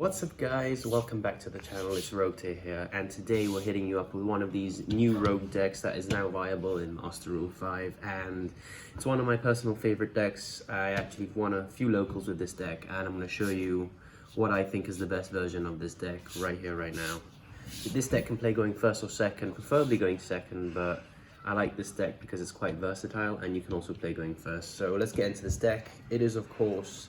What's up guys, welcome back to the channel, it's Rote here, and today we're hitting you up with one of these new rogue decks that is now viable in Master Rule 5, and it's one of my personal favorite decks. I actually won a few locals with this deck, and I'm going to show you what I think is the best version of this deck right here, right now. This deck can play going first or second, preferably going second, but I like this deck because it's quite versatile, and you can also play going first. So let's get into this deck. It is of course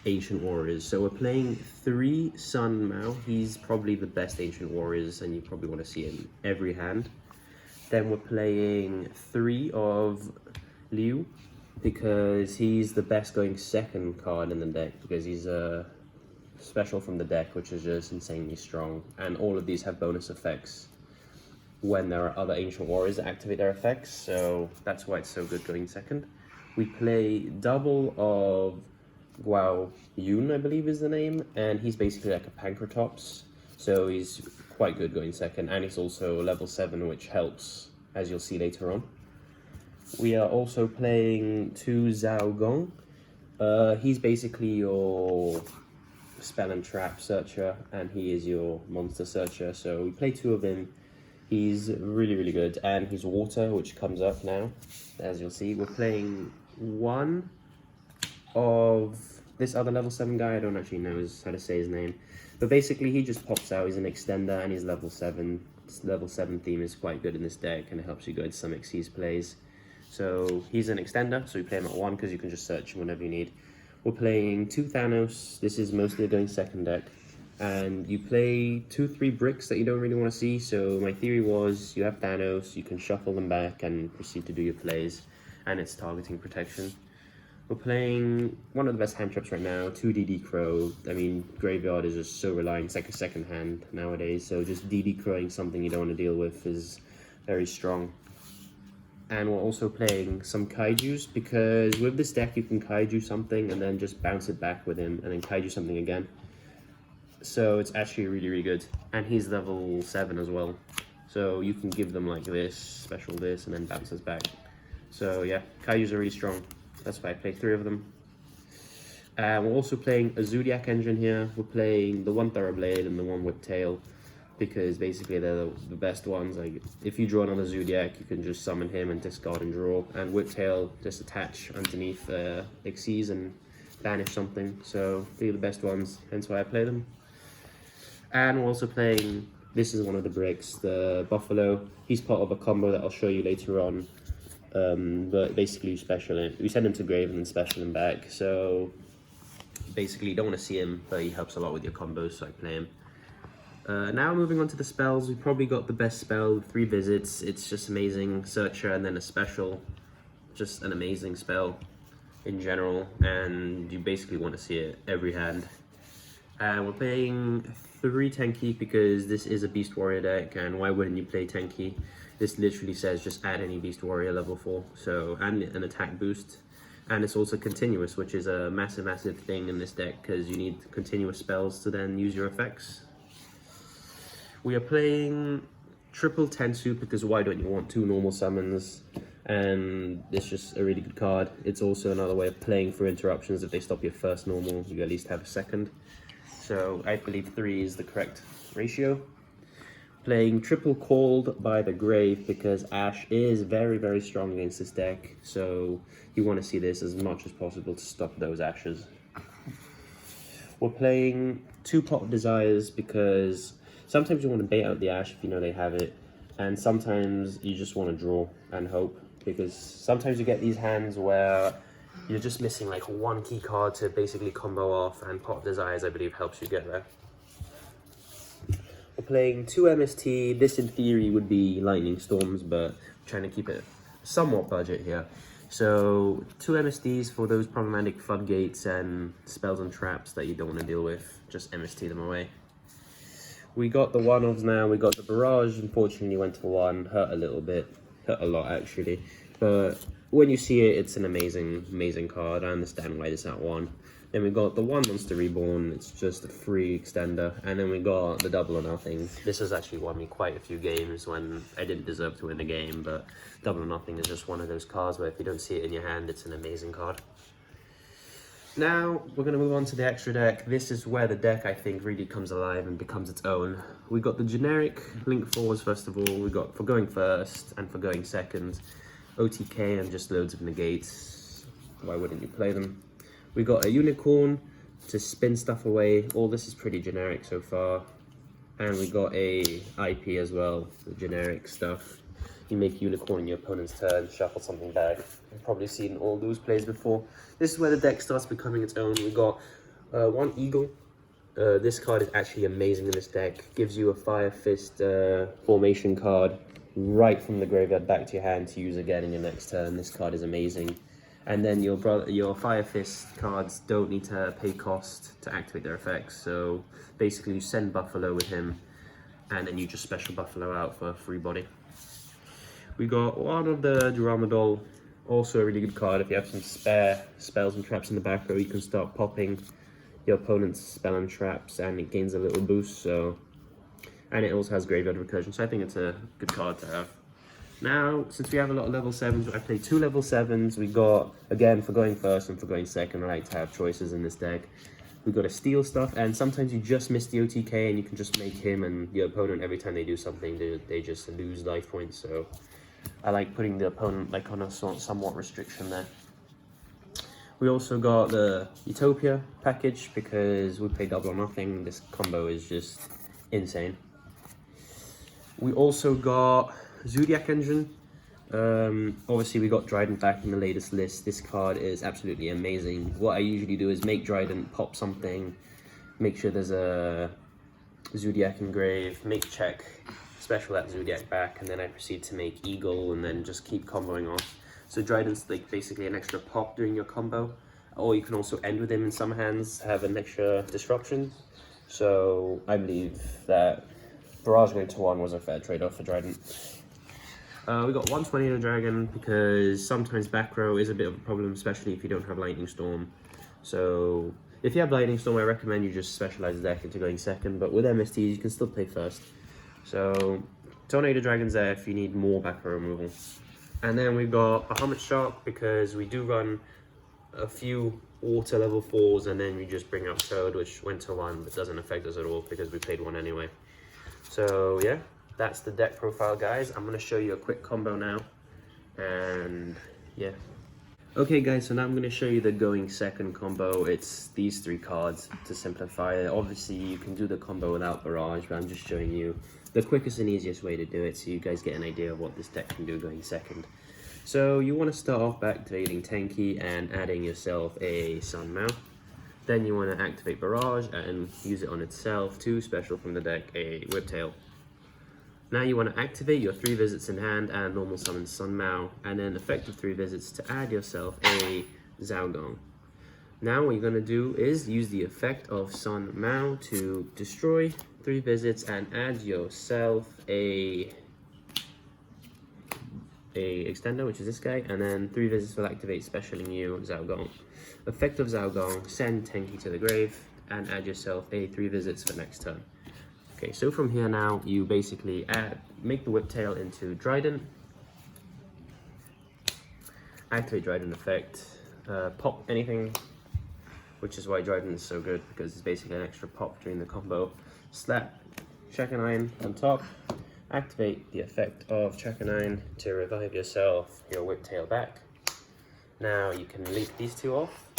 Ancient Warriors. So we're playing 3 Sun Mao. He's probably the best Ancient Warriors and you probably want to see him every hand. Then we're playing 3 of Liu because he's the best going second card in the deck because he's a special from the deck which is just insanely strong, and all of these have bonus effects when there are other Ancient Warriors that activate their effects, so that's why it's so good going second. We play double of Guao Yun, I believe is the name, and he's basically like a Pancratops, so he's quite good going second, and he's also level 7, which helps, as you'll see later on. We are also playing 2 Zhao Gong. He's basically your spell and trap searcher, and he is your monster searcher, so we play 2 of him. He's really good, and he's water, which comes up now, as you'll see. We're playing 1 of this other level 7 guy. I don't actually know how to say his name, but basically he just pops out. He's an extender and he's level 7. This level 7 theme is quite good in this deck and it helps you go into some Xyz plays. So he's an extender, so we play him at 1 because you can just search him whenever you need. We're playing 2 Thanos. This is mostly a going second deck, and you play 2-3 bricks that you don't really want to see. So my theory was you have Thanos, you can shuffle them back and proceed to do your plays, and it's targeting protection. We're playing one of the best hand traps right now, 2 DD Crow. I mean, Graveyard is just so reliant, it's like a second hand nowadays, so just DD Crowing something you don't want to deal with is very strong. And we're also playing some Kaijus, because with this deck you can Kaiju something and then just bounce it back with him, and then Kaiju something again. So it's actually really good. And he's level 7 as well, so you can give them like this, special this, and then bounces back. So yeah, Kaijus are really strong. That's why I play 3 of them. We're also playing a Zodiac engine here. We're playing the 1 Thoroughblade and the 1 Whiptail, because basically they're the best ones. Like, if you draw another Zodiac, you can just summon him and discard and draw. And Whiptail, just attach underneath Xyz and banish something. So they're the best ones, hence why I play them. And we're also playing, this is one of the bricks, the Buffalo. He's part of a combo that I'll show you later on. But basically you special him, we send him to grave and then special him back, so basically you don't want to see him, but he helps a lot with your combos, so I play him. Now moving on to the spells, we've probably got the best spell, 3 visits. It's just amazing, searcher and then a special, just an amazing spell in general, and you basically want to see it every hand. We're playing 3 Tenki because this is a Beast Warrior deck, and why wouldn't you play Tenki? This literally says just add any Beast Warrior level 4, so, and an attack boost. And it's also continuous, which is a massive thing in this deck because you need continuous spells to then use your effects. We are playing triple Tensu because why don't you want 2 normal summons? And it's just a really good card. It's also another way of playing for interruptions. If they stop your first normal, you at least have a second. So I believe 3 is the correct ratio. Playing triple Called by the Grave because Ash is very strong against this deck, so you want to see this as much as possible to stop those Ashes. We're playing 2 Pot of Desires because sometimes you want to bait out the Ash if you know they have it, and sometimes you just want to draw and hope, because sometimes you get these hands where you're just missing like 1 key card to basically combo off, and Pot of Desires I believe helps you get there. We're playing 2 MST. This in theory would be Lightning Storms, but I'm trying to keep it somewhat budget here. So 2 MSTs for those problematic floodgates and spells and traps that you don't want to deal with. Just MST them away. We got the 1-offs now. We got the Barrage. Unfortunately went to 1. Hurt a little bit. Hurt a lot actually. But when you see it, it's an amazing card. I understand why it's at 1. Then we got the 1 Monster Reborn, it's just a free extender. And then we got the Double or Nothing. This has actually won me quite a few games when I didn't deserve to win the game, but Double or Nothing is just one of those cards where if you don't see it in your hand, it's an amazing card. Now we're going to move on to the extra deck. This is where the deck, I think, really comes alive and becomes its own. We got the generic link fours first of all. We got for going first and for going second, OTK and just loads of negates. Why wouldn't you play them? We got a unicorn to spin stuff away. All this is pretty generic so far. And we got a IP as well, the generic stuff. You make unicorn in your opponent's turn, shuffle something back. You've probably seen all those plays before. This is where the deck starts becoming its own. We got one eagle. This card is actually amazing in this deck. Gives you a Fire Fist formation card right from the graveyard back to your hand to use again in your next turn. This card is amazing. And then your Fire Fist cards don't need to pay cost to activate their effects. So basically you send Buffalo with him and then you just special Buffalo out for a free body. We got one of the Duramadol, also a really good card. If you have some spare spells and traps in the back row, you can start popping your opponent's spell and traps and it gains a little boost. So, and it also has graveyard recursion, so I think it's a good card to have. Now, since we have a lot of level 7s, I played 2 level 7s. We got, again, for going first and for going second, I like to have choices in this deck. We got to steal stuff, and sometimes you just miss the OTK and you can just make him and your opponent, every time they do something, they just lose life points. So I like putting the opponent like on a somewhat restriction there. We also got the Utopia package because we play double or nothing. This combo is just insane. We also got Zodiac Engine. Obviously we got Dryden back in the latest list. This card is absolutely amazing. What I usually do is make Dryden, pop something, make sure there's a Zodiac engrave, make check, special that Zodiac back, and then I proceed to make Eagle and then just keep comboing off. So Dryden's like basically an extra pop during your combo, or you can also end with him in some hands, have an extra disruption. So I believe that Barrage going to 1 was a fair trade-off for Dryden. We got one Tornado Dragon because sometimes back row is a bit of a problem, especially if you don't have Lightning Storm. So if you have Lightning Storm, I recommend you just specialize the deck into going second, but with MSTs you can still play first. So Tornado Dragon's there if you need more back row removal. And then we've got Bahamut Shark because we do run a few water level 4s and then we just bring out Toad, which went to 1 but doesn't affect us at all because we played 1 anyway. So yeah, that's the deck profile, guys. I'm going to show you a quick combo now, and yeah. Okay guys, so now I'm going to show you the going second combo. It's these 3 cards to simplify it. Obviously you can do the combo without Barrage, but I'm just showing you the quickest and easiest way to do it so you guys get an idea of what this deck can do going second. So you want to start off by activating Tenki and adding yourself a Sun Mao. Then you want to activate Barrage and use it on itself to special from the deck a Whiptail. Now you want to activate your 3 visits in hand and normal summon Sun Mao, and then effective 3 visits to add yourself a Zhaogong. Now what you're going to do is use the effect of Sun Mao to destroy 3 visits and add yourself a extender, which is this guy, and then 3 visits will activate specialing you Zhaogong. Effect of Zhaogong, send Tenki to the grave and add yourself a 3 visits for next turn. Okay, so from here now, you basically make the Whiptail into Dryden, activate Dryden effect, pop anything, which is why Dryden is so good, because it's basically an extra pop during the combo. Slap Chakanine on top, activate the effect of Chakanine to revive yourself your Whiptail back. Now you can link these 2 off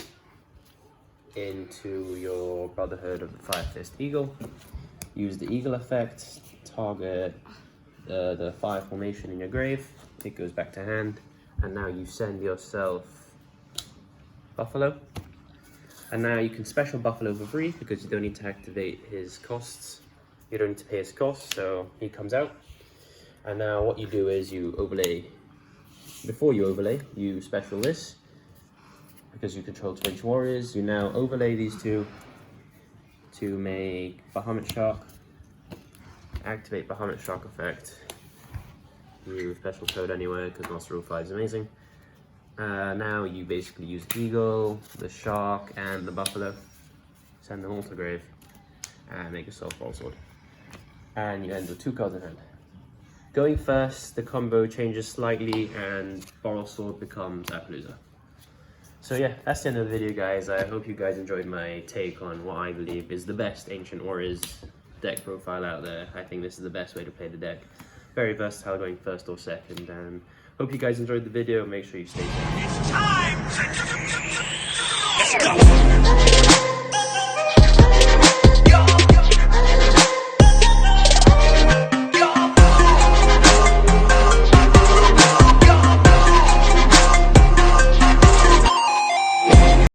into your Brotherhood of the Fire Fist Eagle. Use the Eagle effect, target the 5 formation in your grave, it goes back to hand, and now you send yourself Buffalo. And now you can special Buffalo for free because you don't need to activate his costs. You don't need to pay his costs, so he comes out. And now what you do is you overlay, before you overlay, you special this, because you control 20 warriors. You now overlay these 2 to make Bahamut Shark, activate Bahamut Shark effect, you special code anywhere because Master Rule 5 is amazing. Now you basically use Eagle, the Shark, and the Buffalo, send them all to grave, and make yourself Broadsword. And you end with 2 cards in hand. Going first, the combo changes slightly and Broadsword becomes Appaloosa. So yeah, that's the end of the video, guys. I hope you guys enjoyed my take on what I believe is the best Ancient Auras deck profile out there. I think this is the best way to play the deck. Very versatile, going first or second, and hope you guys enjoyed the video. Make sure you stay tuned. It's time! Let's go!